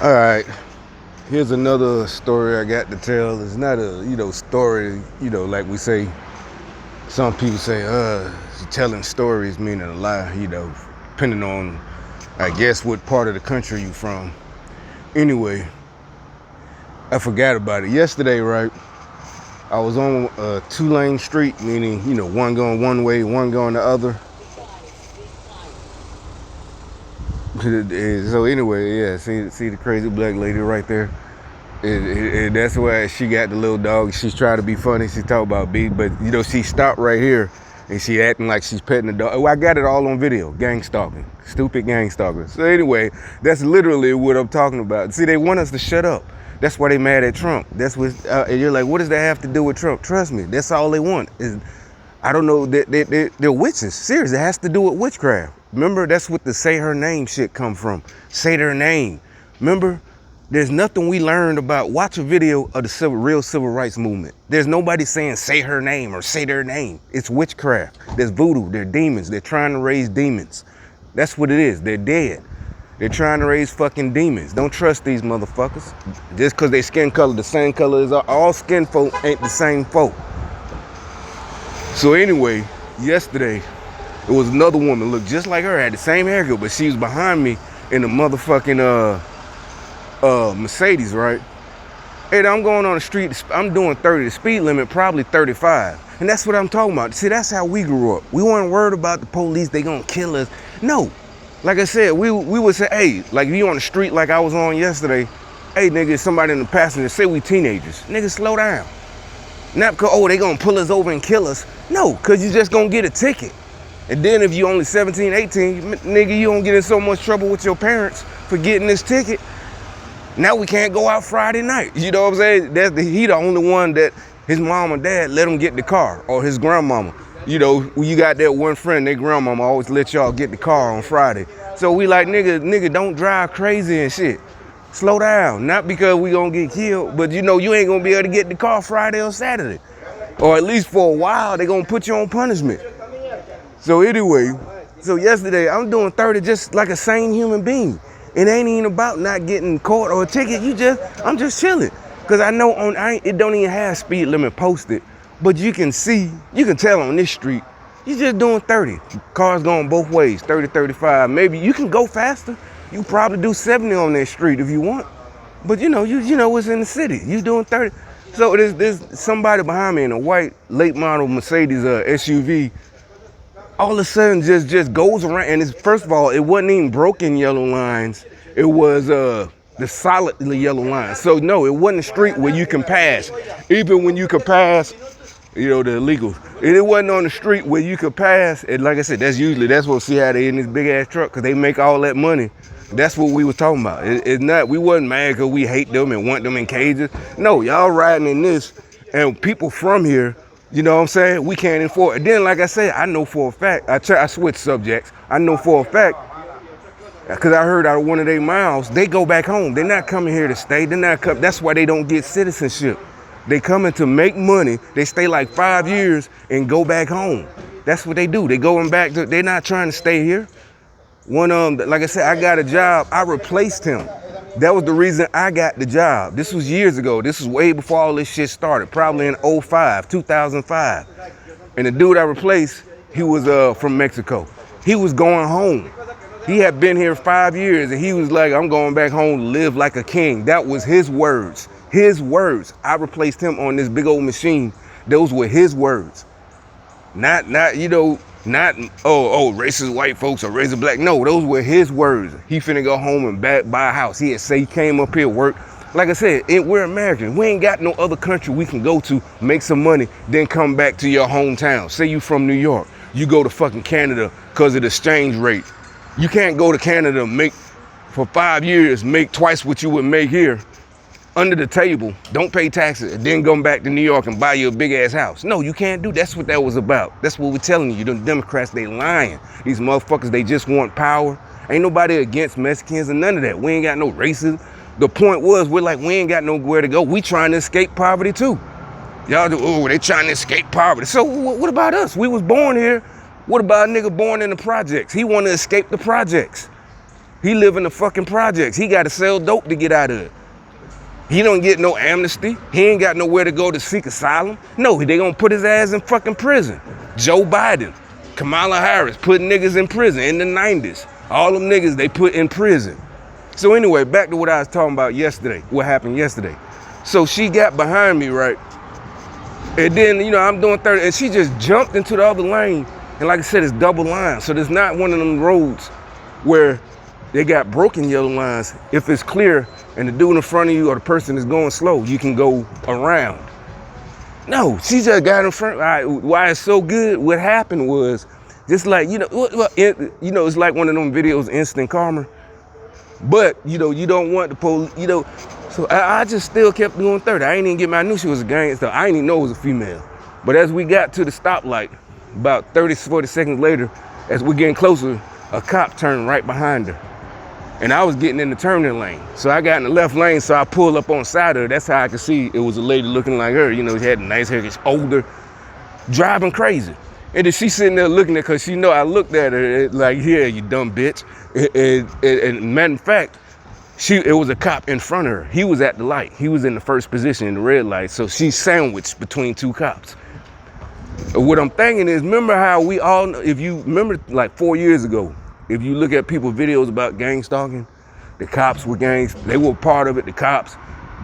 All right, here's another story I got to tell. It's not a, story, like we say, some people say, telling stories meaning a lie, depending on, I guess, what part of the country you from. Anyway, I forgot about it. Yesterday, right, I was on a two-lane street, meaning, one going one way, one going the other. So anyway, yeah, see the crazy black lady right there. That's why she got the little dog. She's trying to be funny. She talk about beat, but she stopped right here and she acting like she's petting the dog. Oh, I got it all on video. Gang stalking, stupid gang stalkers. So anyway, that's literally what I'm talking about. See, they want us to shut up. That's why they mad at Trump. That's what and you're like, what does that have to do with Trump? Trust me, that's all they want. Is I don't know. They're witches. Seriously, it has to do with witchcraft. Remember, that's what the say her name shit come from. Say their name. Remember, there's nothing we learned about. Watch a video of the real civil rights movement. There's nobody saying say her name or say their name. It's witchcraft. There's voodoo. They're demons. They're trying to raise demons. That's what it is. They're dead. They're trying to raise fucking demons. Don't trust these motherfuckers. Just because they skin color the same color as all skin folk ain't the same folk. So anyway, yesterday, it was another woman, looked just like her, had the same haircut, but she was behind me in the motherfucking Mercedes, right? And I'm going on the street, I'm doing 30, the speed limit probably 35. And that's what I'm talking about. See, that's how we grew up. We weren't worried about the police, they gonna kill us. No, like I said, we would say, hey, like if you on the street like I was on yesterday, hey nigga, somebody in the passenger, say we teenagers, nigga slow down. Not because, oh, they gonna pull us over and kill us. No, because you just gonna get a ticket. And then if you only 17, 18, nigga, you don't get in so much trouble with your parents for getting this ticket. Now we can't go out Friday night. You know what I'm saying? He the only one that his mom and dad let him get the car, or his grandmama. You got that one friend, their grandmama always let y'all get the car on Friday. So we like, nigga, don't drive crazy and shit. Slow down. Not because we gonna get killed, but you ain't gonna be able to get the car Friday or Saturday. Or at least for a while, they gonna put you on punishment. So anyway, yesterday I'm doing 30 just like a sane human being. It ain't even about not getting caught or a ticket. I'm just chilling. Cause I know it don't even have speed limit posted, but you can tell on this street, you just doing 30. Cars going both ways, 30, 35. Maybe you can go faster. You probably do 70 on that street if you want. But you know it's in the city. You doing 30. So there's somebody behind me in a white late model Mercedes SUV. All of a sudden just goes around, and first of all, it wasn't even broken yellow lines. It was the solidly yellow lines. So no, it wasn't a street where you can pass. Even when you could pass, the illegals. It wasn't on the street where you could pass. And like I said, that's what see how they in this big ass truck, because they make all that money. That's what we were talking about. It's not, we wasn't mad because we hate them and want them in cages. No, y'all riding in this, and people from here, you know what I'm saying, we can't enforce it. Then, like I said, I know for a fact, I switch subjects. I know for a fact, because I heard out of one of their mouths, they go back home. They're not coming here to stay. That's why they don't get citizenship. They coming to make money. They stay like 5 years and go back home. That's what they do. They going back they're not trying to stay here. Like I said, I got a job. I replaced him. That was the reason I got the job. This was years ago. This was way before all this shit started, probably in 2005. And the dude I replaced, he was from Mexico. He was going home. He had been here 5 years, and he was like, I'm going back home to live like a king. That was his words. His words. I replaced him on this big old machine. Those were his words. Not racist white folks or racist black. No, those were his words. He finna go home and buy a house. He had say he came up here, work. Like I said, we're Americans. We ain't got no other country we can go to, make some money, then come back to your hometown. Say you from New York. You go to fucking Canada because of the exchange rate. You can't go to Canada, make for 5 years, make twice what you would make here. Under the table, don't pay taxes, and then come back to New York and buy you a big ass house. No, you can't do. That's what that was about. That's what we're telling you. The Democrats, they lying. These motherfuckers, they just want power. Ain't nobody against Mexicans and none of that. We ain't got no racism. The point was, we're like, we ain't got nowhere to go. We trying to escape poverty too. Y'all do, they trying to escape poverty. So what about us? We was born here. What about a nigga born in the projects? He want to escape the projects. He live in the fucking projects. He got to sell dope to get out of it. He don't get no amnesty. He ain't got nowhere to go to seek asylum. No, they gonna put his ass in fucking prison. Joe Biden, Kamala Harris put niggas in prison in the 90s. All them niggas they put in prison. So anyway, back to what I was talking about yesterday, what happened yesterday. So she got behind me, right? And then, you know, I'm doing 30, and she just jumped into the other lane. And like I said, it's double line. So there's not one of them roads where they got broken yellow lines. If it's clear and the dude in front of you or the person is going slow, you can go around. No, she just got in front. Why it's so good, what happened was, just like, you know, it's like one of them videos, Instant Karma. But, you know, you don't want the police, you know. So I just still kept doing 30. I ain't even get my, I knew she was a gangster. I didn't even know it was a female. But as we got to the stoplight, about 30, 40 seconds later, as we're getting closer, a cop turned right behind her. And I was getting in the turning lane. So I got in the left lane, so I pulled up on the side of her. That's how I could see it was a lady looking like her. You know, she had nice hair, she's older, driving crazy. And then she sitting there looking at her, because she know I looked at her like, yeah, you dumb bitch. And matter of fact, it was a cop in front of her. He was at the light. He was in the first position in the red light. So she's sandwiched between two cops. What I'm thinking is, remember how we all, if you remember like 4 years ago, if you look at people's videos about gang stalking, the cops were gangs, they were part of it, the cops,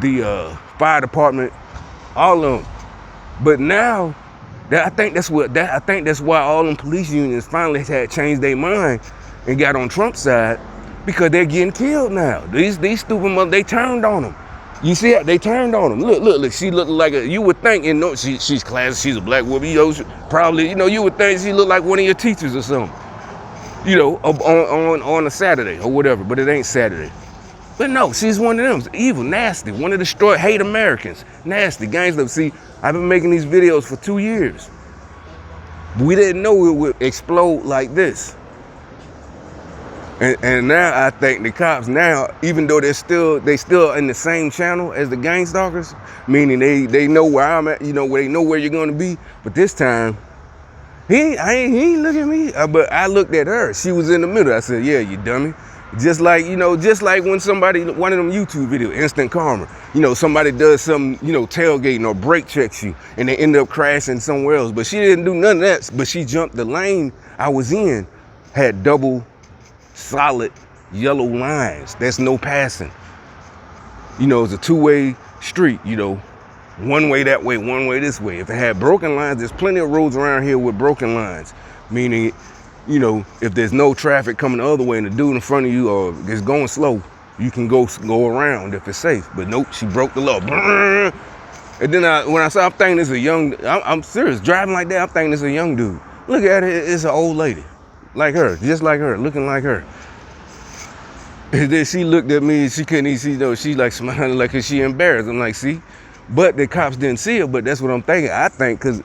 the fire department, all of them. But now, I think that's why all them police unions finally had changed their mind and got on Trump's side, because they're getting killed now. These stupid mother, they turned on them. You see how they turned on them? Look, she looked like you would think, you know, she's classy, she's a black woman, you know, probably, you know, you would think she looked like one of your teachers or something. You know, on a Saturday or whatever, but it ain't Saturday. But no, she's one of them, evil, nasty, want to destroy, hate Americans, nasty, gangster. See, I've been making these videos for 2 years. We didn't know it would explode like this. And now I think the cops now, even though they still in the same channel as the gang stalkers, meaning they know where I'm at, you know, where they know where you're gonna be, but this time, he ain't look at me, but I looked at her. She was in the middle. I said, yeah, you dummy. Just like, you know, just like when somebody, one of them YouTube videos, Instant Karma, you know, somebody does some, you know, tailgating or brake checks you and they end up crashing somewhere else. But she didn't do none of that, but she jumped the lane I was in, had double solid yellow lines. That's no passing. You know, it's a two-way street, you know. One way that way, one way this way. If it had broken lines, there's plenty of roads around here with broken lines. Meaning, you know, if there's no traffic coming the other way and the dude in front of you or is going slow, you can go around if it's safe. But nope, she broke the law. And then when I saw, I'm thinking this is a young, I'm serious, driving like that, I'm thinking this is a young dude. Look at it, it's an old lady. Like her, just like her, looking like her. And then she looked at me and she couldn't even see, though, she like smiling like, cause she embarrassed. I'm like, see? But the cops didn't see her, but that's what I'm thinking. I think, cause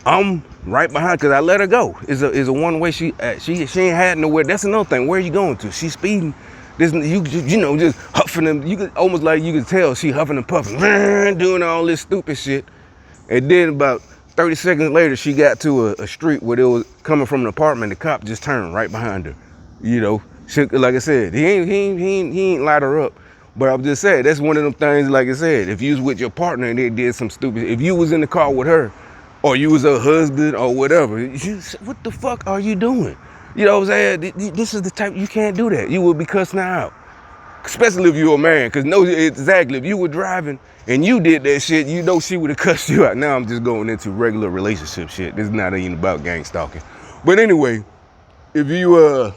I'm right behind, cause I let her go. It's a one way. She ain't had nowhere. That's another thing. Where are you going to? She's speeding. This, you know, just huffing them. You could almost like you could tell she huffing and puffing, doing all this stupid shit. And then about 30 seconds later, she got to a street where it was coming from an apartment. The cop just turned right behind her. You know, she, like I said, he ain't light her up. But I'm just saying, that's one of them things, like I said, if you was with your partner and they did some stupid, if you was in the car with her, or you was her husband or whatever, what the fuck are you doing? You know what I'm saying? This is the type, you can't do that. You will be cussing her out. Especially if you're a man, because no, exactly, if you were driving and you did that shit, you know she would have cussed you out. Now I'm just going into regular relationship shit. This is not even about gang stalking. But anyway, if you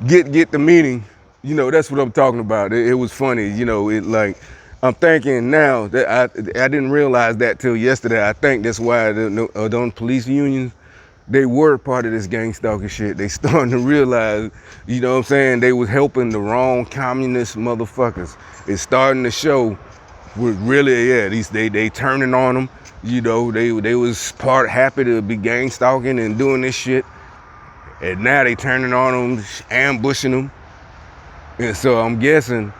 get the meaning, you know, that's what I'm talking about. It was funny, you know, it like, I'm thinking now that I didn't realize that till yesterday. I think that's why the police unions, they were part of this gang stalking shit. They starting to realize, you know what I'm saying, they was helping the wrong communist motherfuckers. It's starting to show with really, yeah, they turning on them. You know, they was happy to be gang stalking and doing this shit. And now they turning on them, ambushing them. And so I'm guessing,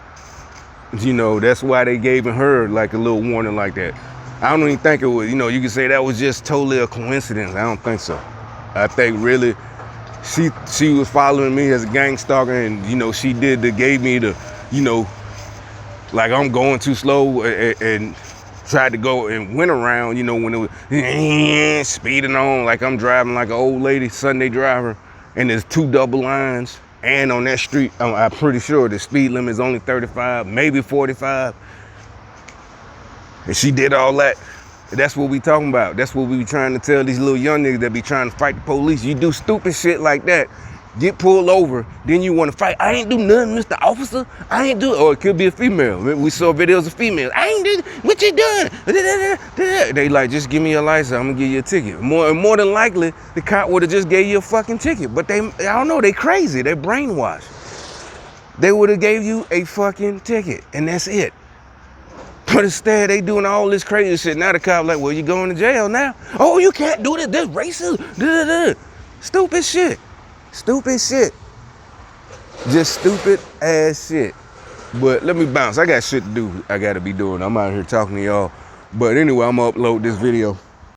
you know, that's why they gave her like a little warning like that. I don't even think it was, you know, you could say that was just totally a coincidence. I don't think so. I think really She was following me as a gang stalker, and you know she gave me the, you know, like I'm going too slow, and tried to go and went around, you know, when it was speeding on like I'm driving like an old lady Sunday driver, and there's 2 double lines, and on that street I'm pretty sure the speed limit is only 35, maybe 45, and she did all that. That's what we talking about. That's what we be trying to tell these little young niggas that be trying to fight the police. You do stupid shit like that, get pulled over, then you want to fight. I ain't do nothing, Mr. Officer. I ain't do, or it could be a female. We saw videos of females. I ain't do, what you doing? They like, just give me your license, I'm gonna give you a ticket. More than likely, the cop would have just gave you a fucking ticket. But I don't know, they crazy, they brainwashed. They would have gave you a fucking ticket, and that's it. But instead, they doing all this crazy shit. Now the cop like, well, you going to jail now? Oh, you can't do this. This racist. Stupid shit. Stupid shit. Just stupid ass shit. But let me bounce. I got shit to do. I got to be doing. I'm out here talking to y'all. But anyway, I'm going to upload this video.